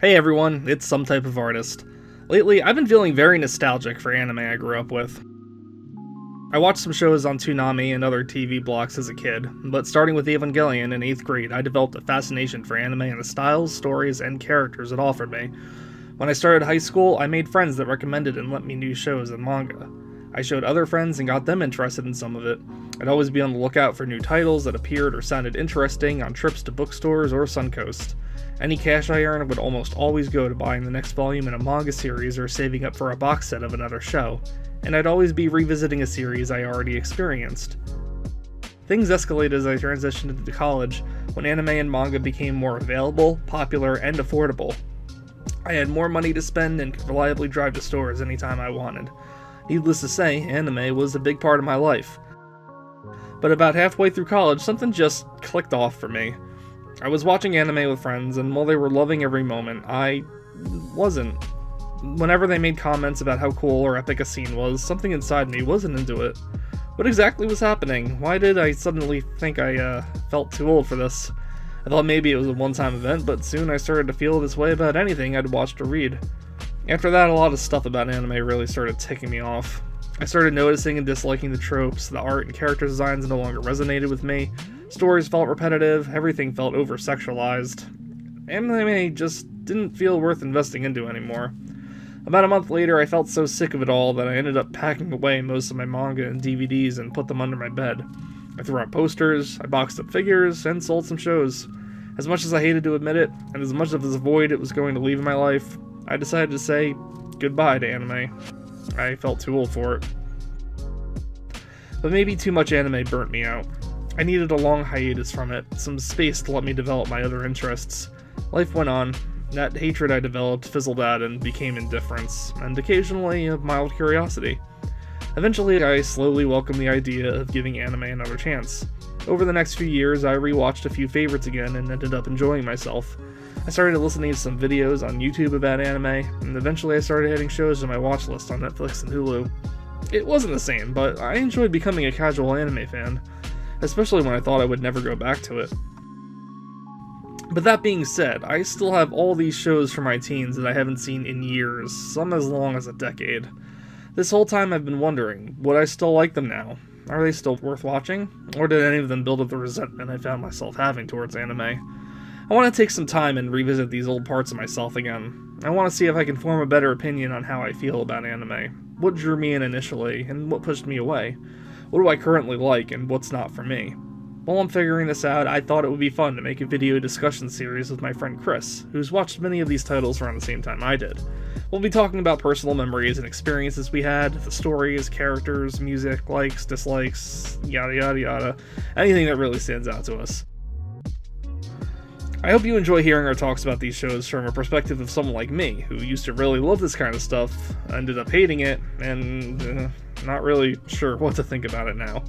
Hey everyone, it's Some Type of Artist. Lately, I've been feeling very nostalgic for anime I grew up with. I watched some shows on Toonami and other TV blocks as a kid, but starting with Evangelion in 8th grade, I developed a fascination for anime and the styles, stories, and characters it offered me. When I started high school, I made friends that recommended and lent me new shows and manga. I showed other friends and got them interested in some of it. I'd always be on the lookout for new titles that appeared or sounded interesting on trips to bookstores or Suncoast. Any cash I earned would almost always go to buying the next volume in a manga series or saving up for a box set of another show, and I'd always be revisiting a series I already experienced. Things escalated as I transitioned into college, when anime and manga became more available, popular, and affordable. I had more money to spend and could reliably drive to stores anytime I wanted. Needless to say, anime was a big part of my life. But about halfway through college, something just clicked off for me. I was watching anime with friends, and while they were loving every moment, I wasn't. Whenever they made comments about how cool or epic a scene was, something inside me wasn't into it. What exactly was happening? Why did I suddenly think I felt too old for this? I thought maybe it was a one-time event, but soon I started to feel this way about anything I'd watched or read. After that, a lot of stuff about anime really started ticking me off. I started noticing and disliking the tropes, the art and character designs no longer resonated with me, stories felt repetitive, everything felt over-sexualized. Anime just didn't feel worth investing into anymore. About a month later, I felt so sick of it all that I ended up packing away most of my manga and DVDs and put them under my bed. I threw out posters, I boxed up figures, and sold some shows. As much as I hated to admit it, and as much of this void it was going to leave in my life, I decided to say goodbye to anime. I felt too old for it. But maybe too much anime burnt me out. I needed a long hiatus from it, some space to let me develop my other interests. Life went on. That hatred I developed fizzled out and became indifference, and occasionally a mild curiosity. Eventually, I slowly welcomed the idea of giving anime another chance. Over the next few years, I rewatched a few favorites again and ended up enjoying myself. I started listening to some videos on YouTube about anime, and eventually I started adding shows to my watch list on Netflix and Hulu. It wasn't the same, but I enjoyed becoming a casual anime fan, especially when I thought I would never go back to it. But that being said, I still have all these shows from my teens that I haven't seen in years, some as long as a decade. This whole time I've been wondering, would I still like them now? Are they still worth watching? Or did any of them build up the resentment I found myself having towards anime? I want to take some time and revisit these old parts of myself again. I want to see if I can form a better opinion on how I feel about anime. What drew me in initially, and what pushed me away? What do I currently like, and what's not for me? While I'm figuring this out, I thought it would be fun to make a video discussion series with my friend Chris, who's watched many of these titles around the same time I did. We'll be talking about personal memories and experiences we had, the stories, characters, music, likes, dislikes, yada yada yada, anything that really stands out to us. I hope you enjoy hearing our talks about these shows from a perspective of someone like me, who used to really love this kind of stuff, ended up hating it, and not really sure what to think about it now.